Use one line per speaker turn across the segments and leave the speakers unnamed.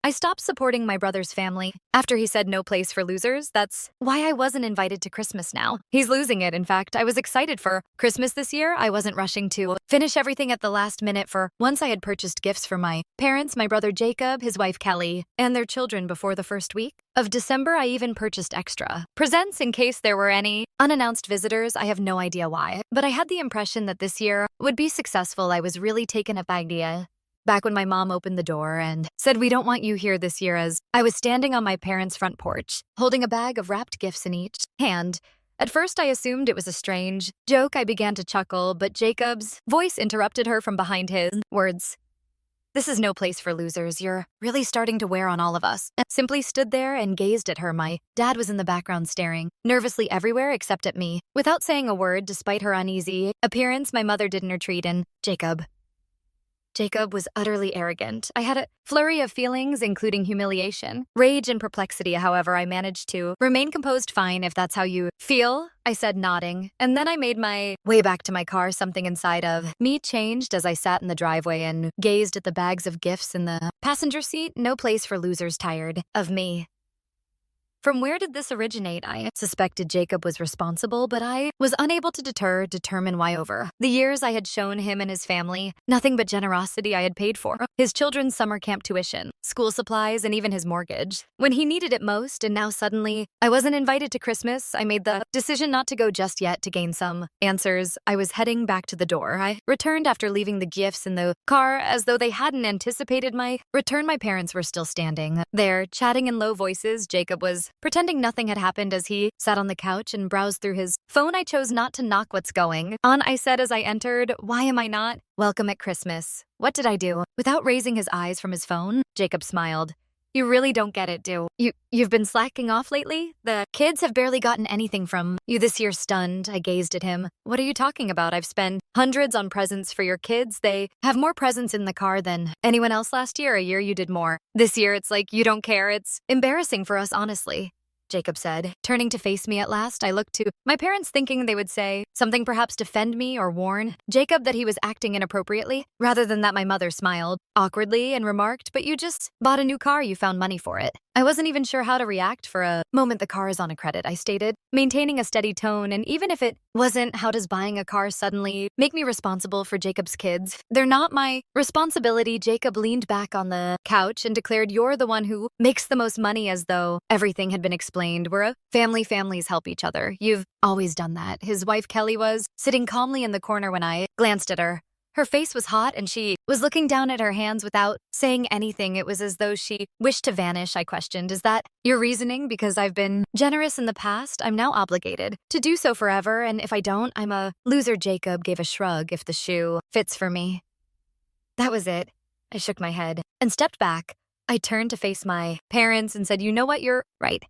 I stopped supporting my brother's family after he said no place for losers. That's why I wasn't invited to Christmas now. He's losing it, in fact. I was excited for Christmas this year. I wasn't rushing to finish everything at the last minute for once I had purchased gifts for my parents, my brother Jacob, his wife Kelly, and their children before the first week of December. I even purchased extra presents in case there were any unannounced visitors. I have no idea why, but I had the impression that this year would be successful. I was really taken aback by the idea back when my mom opened the door and said, "We don't want you here this year," as I was standing on my parents' front porch, holding a bag of wrapped gifts in each hand. At first, I assumed it was a strange joke. I began to chuckle, but Jacob's voice interrupted her from behind his words. "This is no place for losers. You're really starting to wear on all of us." I simply stood there and gazed at her. My dad was in the background staring nervously everywhere except at me. Without saying a word, despite her uneasy appearance, my mother didn't retreat, and Jacob was utterly arrogant. I had a flurry of feelings, including humiliation, rage, and perplexity. However, I managed to remain composed. "Fine, if that's how you feel," I said, nodding. And then I made my way back to my car. Something inside of me changed as I sat in the driveway and gazed at the bags of gifts in the passenger seat. No place for losers. Tired of me. From where did this originate? I suspected Jacob was responsible, but I was unable to determine why. Over the years I had shown him and his family nothing but generosity. I had paid for his children's summer camp tuition, school supplies, and even his mortgage when he needed it most, and now suddenly I wasn't invited to Christmas. I made the decision not to go just yet to gain some answers. I was heading back to the door. I returned after leaving the gifts in the car as though they hadn't anticipated my return. My parents were still standing there, chatting in low voices. Jacob was pretending nothing had happened as he sat on the couch and browsed through his phone. I chose not to knock. "What's going on?" I said as I entered. "Why am I not welcome at Christmas? What did I do?" Without raising his eyes from his phone, Jacob smiled. "You really don't get it, do you? You've been slacking off lately? The kids have barely gotten anything from you this year." Stunned, I gazed at him. "What are you talking about? I've spent hundreds on presents for your kids. They have more presents in the car than anyone else last year. A year you did more. This year it's like you don't care. It's embarrassing for us, honestly," Jacob said, turning to face me at last. I looked to my parents, thinking they would say something, perhaps defend me or warn Jacob that he was acting inappropriately. Rather than that, my mother smiled awkwardly and remarked, "But you just bought a new car. You found money for it." I wasn't even sure how to react. For a moment, "The car is on a credit," I stated, maintaining a steady tone. "And even if it wasn't, how does buying a car suddenly make me responsible for Jacob's kids? They're not my responsibility." Jacob leaned back on the couch and declared, "You're the one who makes the most money," as though everything had been explained. "We're a family. Families help each other. You've always done that." His wife Kelly was sitting calmly in the corner when I glanced at her. Her face was hot and she was looking down at her hands without saying anything. It was as though she wished to vanish. I questioned, "Is that your reasoning? Because I've been generous in the past, I'm now obligated to do so forever, and if I don't, I'm a loser." Jacob gave a shrug. "If the shoe fits for me." That was it. I shook my head and stepped back. I turned to face my parents and said, "You know what? You're right.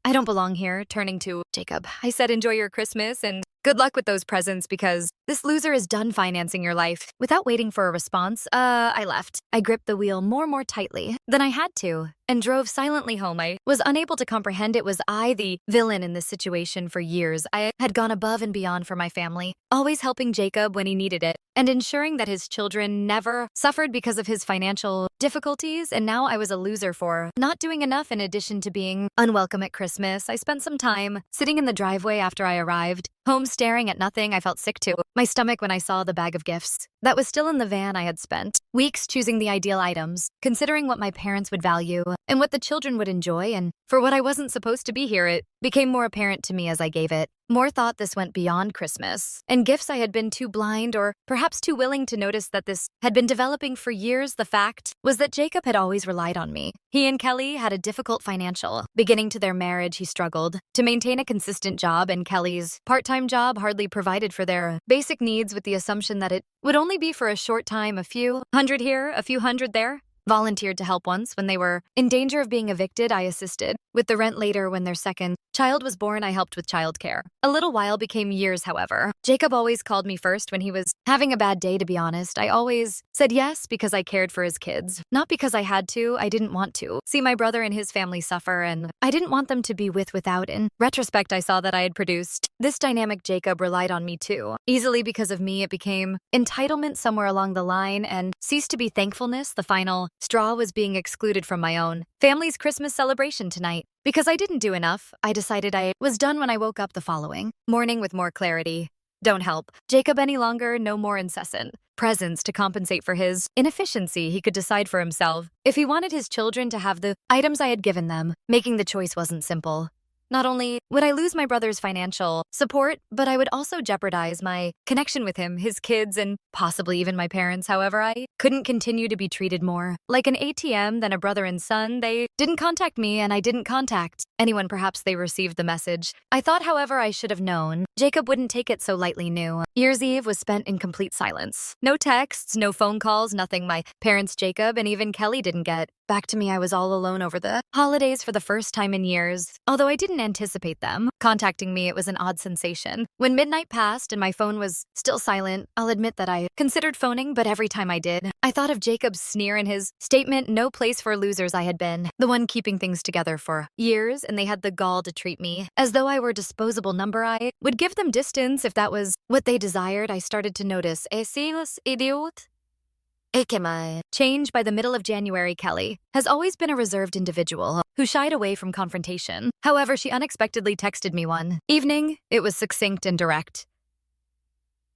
I don't belong here." Turning to Jacob, I said, "Enjoy your Christmas and good luck with those presents, because this loser is done financing your life." Without waiting for a response, I left. I gripped the wheel more tightly than I had to and drove silently home. I was unable to comprehend it was I the villain in this situation. For years, I had gone above and beyond for my family, always helping Jacob when he needed it and ensuring that his children never suffered because of his financial difficulties. And now I was a loser for not doing enough. In addition to being unwelcome at Christmas, I spent some time sitting in the driveway after I arrived home, staring at nothing. I felt sick to my stomach when I saw the bag of gifts that was still in the van. I had spent weeks choosing the ideal items, considering what my parents would value and what the children would enjoy, and for what I wasn't supposed to be here, it became more apparent to me as I gave it more thought. This went beyond Christmas and gifts. I had been too blind, or perhaps too willing, to notice that this had been developing for years. The fact was that Jacob had always relied on me. He and Kelly had a difficult financial beginning to their marriage. He struggled to maintain a consistent job, and Kelly's part-time job hardly provided for their basic needs, with the assumption that it would only be for a short time. A few hundred here, a few hundred there. Volunteered to help once when they were in danger of being evicted. I assisted with the rent later when their second child was born. I helped with childcare. A little while became years, however. Jacob always called me first when he was having a bad day, to be honest. I always said yes because I cared for his kids. Not because I had to, I didn't want to. See my brother and his family suffer, and I didn't want them to be without. In retrospect, I saw that I had produced this dynamic. Jacob relied on me too. Easily because of me, it became entitlement somewhere along the line and ceased to be thankfulness. The final straw was being excluded from my own family's Christmas celebration tonight. Because I didn't do enough, I decided I was done when I woke up the following morning with more clarity. Don't help Jacob any longer, no more incessant presence to compensate for his inefficiency. He could decide for himself if he wanted his children to have the items I had given them. Making the choice wasn't simple. Not only would I lose my brother's financial support, but I would also jeopardize my connection with him, his kids, and possibly even my parents. However, I couldn't continue to be treated more like an ATM than a brother and son. They didn't contact me, and I didn't contact anyone. Perhaps they received the message. I thought, however, I should have known Jacob wouldn't take it so lightly. New Year's Eve was spent in complete silence. No texts, no phone calls, nothing. My parents, Jacob, and even Kelly didn't get back to me. I was all alone over the holidays for the first time in years. Although I didn't anticipate them contacting me, it was an odd sensation. When midnight passed and my phone was still silent, I'll admit that I considered phoning, but every time I did, I thought of Jacob's sneer and his statement, no place for losers. I had been the one keeping things together for years, and they had the gall to treat me as though I were a disposable number. I would give them distance if that was what they desired. I started to notice idiot. Change by the middle of January. Kelly has always been a reserved individual who shied away from confrontation. However, she unexpectedly texted me one evening. It was succinct and direct.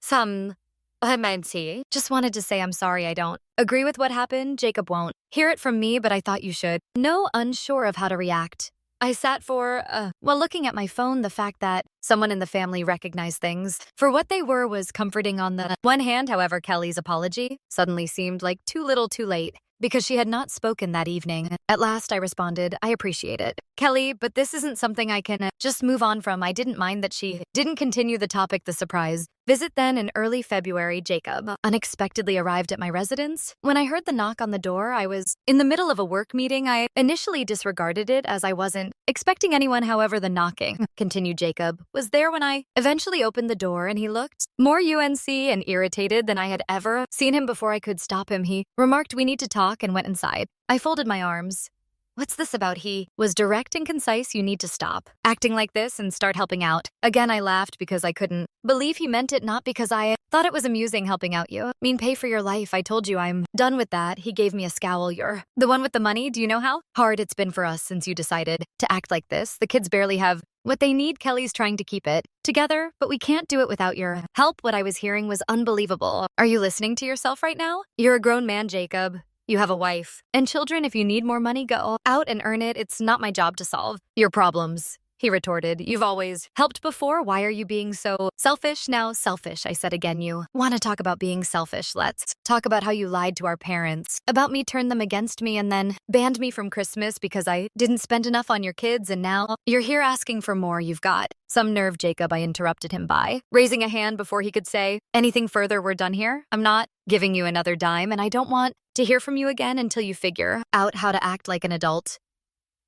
Just wanted to say I'm sorry. I don't agree with what happened. Jacob won't hear it from me, but I thought you should. No, unsure of how to react. I sat for, while looking at my phone. The fact that someone in the family recognized things for what they were was comforting on the one hand. However, Kelly's apology suddenly seemed like too little too late because she had not spoken that evening. At last, I responded, I appreciate it, Kelly, but this isn't something I can just move on from. I didn't mind that she didn't continue the topic. The surprise visit then in early February. Jacob unexpectedly arrived at my residence. When I heard the knock on the door, I was in the middle of a work meeting. I initially disregarded it as I wasn't expecting anyone. However, the knocking, continued Jacob, was there when I eventually opened the door, and he looked more UNC and irritated than I had ever seen him before. I could stop him. He remarked, we need to talk, and went inside. I folded my arms. What's this about? He was direct and concise. You need to stop acting like this and start helping out. Again, I laughed because I couldn't believe he meant it, not because I thought it was amusing. Helping out, you mean pay for your life? I told you I'm done with that. He gave me a scowl. You're the one with the money. Do you know how hard it's been for us since you decided to act like this? The kids barely have what they need. Kelly's trying to keep it together, but we can't do it without your help. What I was hearing was unbelievable. Are you listening to yourself right now? You're a grown man, Jacob. You have a wife and children. If you need more money, go out and earn it. It's not my job to solve your problems, he retorted. You've always helped before. Why are you being so selfish now? Selfish, I said again. You want to talk about being selfish? Let's talk about how you lied to our parents about me, turned them against me, and then banned me from Christmas because I didn't spend enough on your kids, and now you're here asking for more. You've got some nerve, Jacob. I interrupted him by raising a hand before he could say anything further. We're done here. I'm not giving you another dime, and I don't want to hear from you again until you figure out how to act like an adult.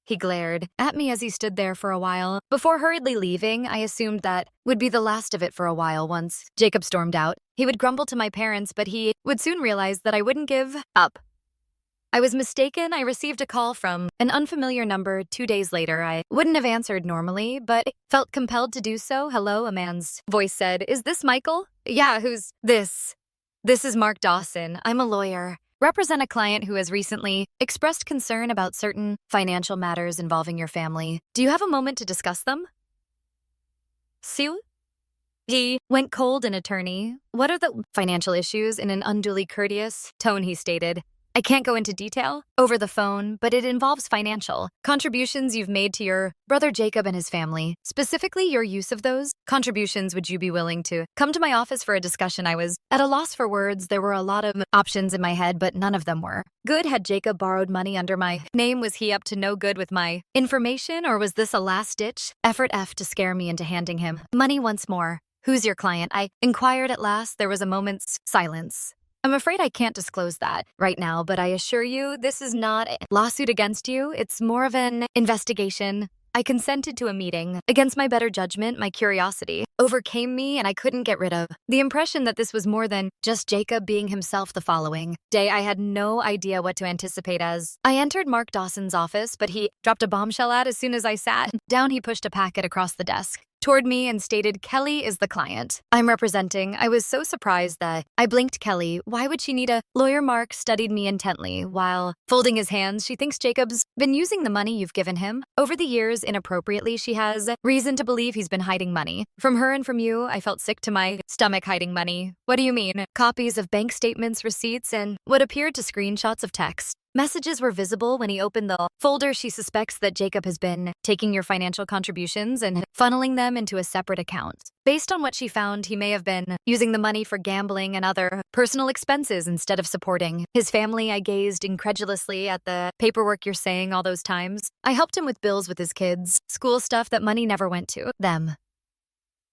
He glared at me as he stood there for a while. Before hurriedly leaving, I assumed that would be the last of it for a while. Once Jacob stormed out, he would grumble to my parents, but he would soon realize that I wouldn't give up. I was mistaken. I received a call from an unfamiliar number 2 days later. I wouldn't have answered normally, but felt compelled to do so. Hello, a man's voice said. Is this Michael? Yeah, who's this? This is Mark Dawson. I'm a lawyer. Represent a client who has recently expressed concern about certain financial matters involving your family. Do you have a moment to discuss them? Sue? He went cold. An attorney. What are the financial issues? In an unduly courteous tone, he stated. I can't go into detail over the phone, but it involves financial contributions you've made to your brother Jacob and his family. Specifically, your use of those contributions. Would you be willing to come to my office for a discussion? I was at a loss for words. There were a lot of options in my head, but none of them were good. Had Jacob borrowed money under my name? Was he up to no good with my information, or was this a last-ditch effort to scare me into handing him money once more? Who's your client? I inquired at last. There was a moment's silence. I'm afraid I can't disclose that right now, but I assure you this is not a lawsuit against you. It's more of an investigation. I consented to a meeting. Against my better judgment, my curiosity overcame me and I couldn't get rid of the impression that this was more than just Jacob being himself. The following day, I had no idea what to anticipate as I entered Mark Dawson's office, but he dropped a bombshell out as soon as I sat down. He pushed a packet across the desk toward me and stated, "Kelly is the client I'm representing." I was so surprised that I blinked. Kelly, why would she need a lawyer? Mark studied me intently while folding his hands. She thinks Jacob's been using the money you've given him. Over the years, inappropriately, she has reason to believe he's been hiding money. From her and from you, I felt sick to my stomach. Hiding money? What do you mean? Copies of bank statements, receipts, and what appeared to screenshots of text messages were visible when he opened the folder. She suspects that Jacob has been taking your financial contributions and funneling them into a separate account. Based on what she found, he may have been using the money for gambling and other personal expenses instead of supporting his family. I gazed incredulously at the paperwork. You're saying all those times I helped him with bills with his kids, school stuff that money never went to them.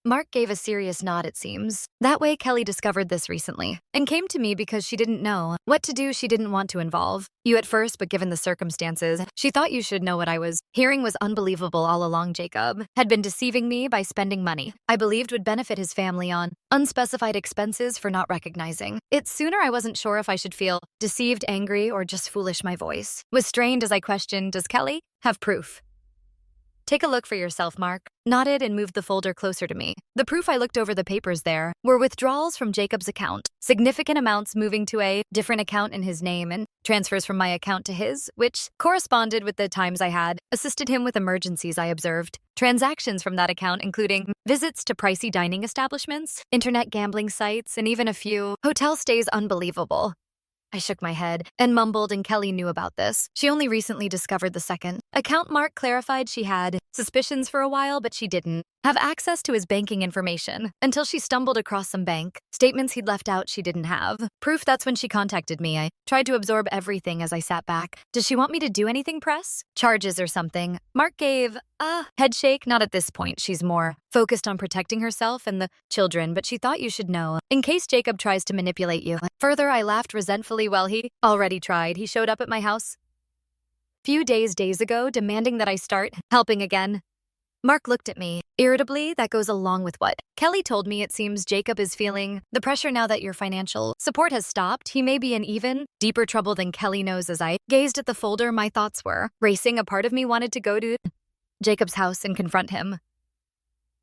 Mark gave a serious nod. It seems that way Kelly discovered this recently and came to me because she didn't know what to do. She didn't want to involve you at first, but given the circumstances, she thought you should know. What I was hearing was unbelievable. All along, Jacob had been deceiving me by spending money I believed would benefit his family on unspecified expenses for not recognizing it sooner. I wasn't sure if I should feel deceived, angry, or just foolish. My voice was strained as I questioned, "Does Kelly have proof?" "Take a look for yourself." Mark nodded and moved the folder closer to me. The proof. I looked over the papers. There were withdrawals from Jacob's account, significant amounts moving to a different account in his name, and transfers from my account to his, which corresponded with the times I had assisted him with emergencies. I observed transactions from that account, including visits to pricey dining establishments, internet gambling sites, and even a few hotel stays. Unbelievable. I shook my head and mumbled, and Kelly knew about this. She only recently discovered the second account. Mark clarified she had suspicions for a while, but she didn't have access to his banking information until she stumbled across some bank statements he'd left out. She didn't have proof. That's when she contacted me. I tried to absorb everything as I sat back. "Does she want me to do anything? Press charges or something?" Mark gave a head shake. "Not at this point. She's more focused on protecting herself and the children, but she thought you should know in case Jacob tries to manipulate you further." I laughed resentfully. "Well, he already tried. He showed up at my house few days ago, demanding that I start helping again." Mark looked at me irritably. "That goes along with what Kelly told me. It seems Jacob is feeling the pressure now that your financial support has stopped. He may be in even deeper trouble than Kelly knows." As I gazed at the folder, my thoughts were racing. A part of me wanted to go to Jacob's house and confront him,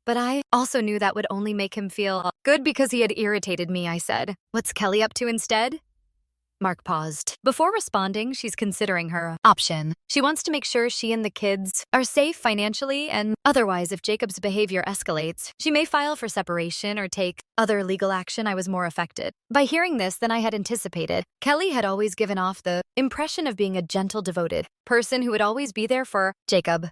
but I also knew that would only make him feel good because he had irritated me. I said, "What's Kelly up to instead?" Mark paused. Before responding, "She's considering her option. She wants to make sure she and the kids are safe financially and otherwise. If Jacob's behavior escalates, she may file for separation or take other legal action." I was more affected by hearing this than I had anticipated. Kelly had always given off the impression of being a gentle, devoted person who would always be there for Jacob.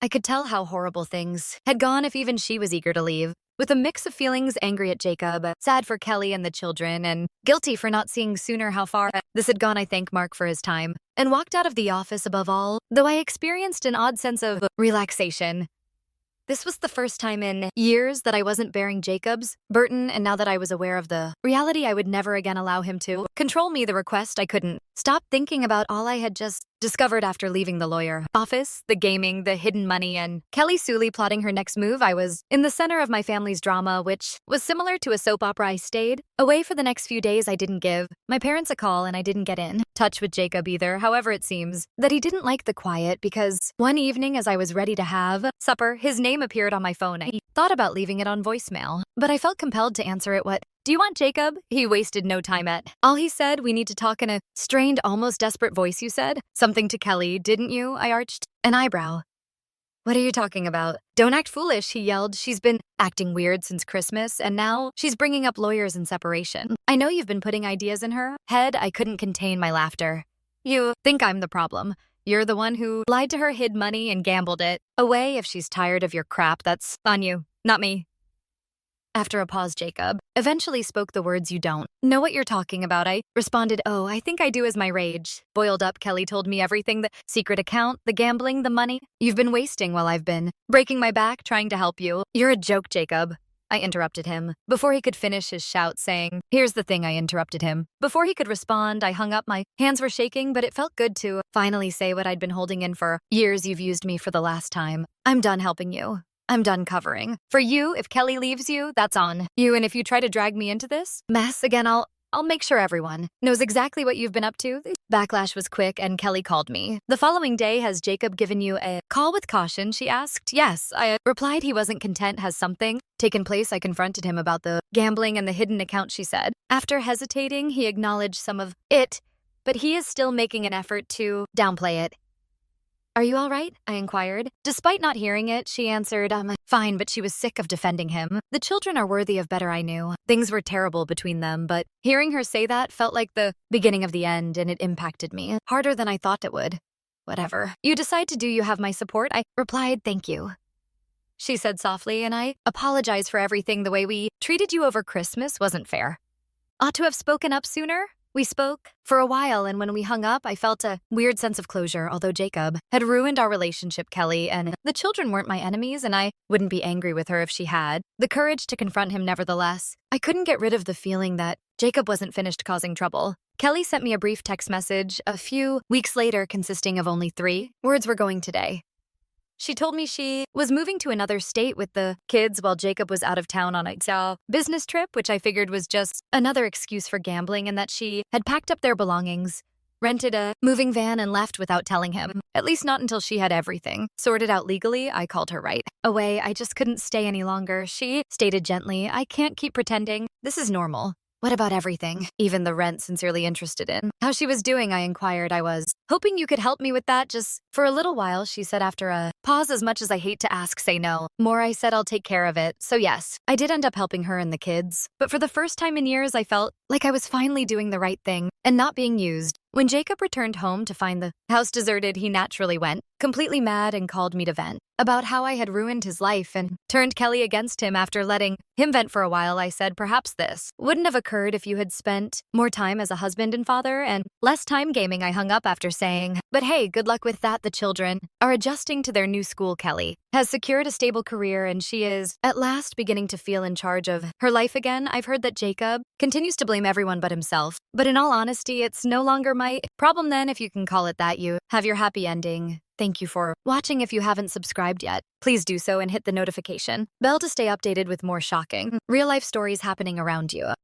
I could tell how horrible things had gone if even she was eager to leave. With a mix of feelings, angry at Jacob, sad for Kelly and the children, and guilty for not seeing sooner how far this had gone, I thanked Mark for his time and walked out of the office. Above all, though I experienced an odd sense of relaxation. This was the first time in years that I wasn't bearing Jacob's burden, and now that I was aware of the reality, I would never again allow him to control me. The request. I couldn't stop thinking about all I had just discovered after leaving the lawyer office, the gaming, the hidden money, and Kelly Sully plotting her next move. I was in the center of my family's drama, which was similar to a soap opera. I stayed away for the next few days. I didn't give my parents a call, and I didn't get in touch with Jacob either. However, it seems that he didn't like the quiet because one evening as I was ready to have supper, his name appeared on my phone. I thought about leaving it on voicemail, but I felt compelled to answer it. "What do you want, Jacob?" He wasted no time at all. He said, "We need to talk," in a strained, almost desperate voice. "You said something to Kelly, didn't you?" I arched an eyebrow. "What are you talking about?" "Don't act foolish," he yelled. "She's been acting weird since Christmas, and now she's bringing up lawyers and separation. I know you've been putting ideas in her head." I couldn't contain my laughter. "You think I'm the problem? You're the one who lied to her, hid money, and gambled it away. If she's tired of your crap, that's on you, not me." After a pause, Jacob eventually spoke the words, "You don't know what you're talking about." I responded, "Oh, I think I do," as my rage boiled up. "Kelly told me everything, the secret account, the gambling, the money you've been wasting while I've been breaking my back trying to help you." "You're a joke, Jacob." I interrupted him. Before he could finish his shout saying, here's the thing, I interrupted him. Before he could respond, I hung up. My hands were shaking, but it felt good to finally say what I'd been holding in for years. You've used me for the last time. I'm done helping you. I'm done covering. For you, if Kelly leaves you, that's on you. And if you try to drag me into this mess again, I'll make sure everyone knows exactly what you've been up to. The backlash was quick and Kelly called me. The following day, has Jacob given you a call with caution? She asked. Yes, I replied. He wasn't content. Has something taken place? I confronted him about the gambling and the hidden account, she said. After hesitating, he acknowledged some of it, but he is still making an effort to downplay it. Are you all right? I inquired. Despite not hearing it, she answered, I'm fine, but she was sick of defending him. The children are worthy of better, I knew. Things were terrible between them, but hearing her say that felt like the beginning of the end, and it impacted me harder than I thought it would. Whatever. You decide to do, you have my support. I replied, thank you. She said softly, and I apologize for everything. The way we treated you over Christmas wasn't fair. Ought to have spoken up sooner. We spoke for a while, and when we hung up, I felt a weird sense of closure. Although Jacob had ruined our relationship, Kelly and the children weren't my enemies, and I wouldn't be angry with her if she had the courage to confront him nevertheless. I couldn't get rid of the feeling that Jacob wasn't finished causing trouble. Kelly sent me a brief text message a few weeks later consisting of only 3 words. We're going today. She told me she was moving to another state with the kids while Jacob was out of town on a business trip, which I figured was just another excuse for gambling, and that she had packed up their belongings, rented a moving van, and left without telling him. At least not until she had everything sorted out legally. I called her right away. I just couldn't stay any longer. She stated gently, I can't keep pretending. This is normal. What about everything? Even the rent, sincerely interested in how she was doing, I inquired. I was hoping you could help me with that just for a little while, she said after a pause. As much as I hate to ask, say no. More, I said, I'll take care of it. So yes, I did end up helping her and the kids. But for the first time in years, I felt like I was finally doing the right thing and not being used. When Jacob returned home to find the house deserted, he naturally went completely mad and called me to vent about how I had ruined his life and turned Kelly against him. After letting him vent for a while, I said, perhaps this wouldn't have occurred if you had spent more time as a husband and father and less time gaming. I hung up after saying, but hey, good luck with that. The children are adjusting to their new school. Kelly has secured a stable career and she is at last beginning to feel in charge of her life again. I've heard that Jacob continues to blame everyone but himself, but in all honesty, it's no longer my problem then, if you can call it that. You have your happy ending. Thank you for watching. If you haven't subscribed yet, please do so and hit the notification bell to stay updated with more shocking real-life stories happening around you.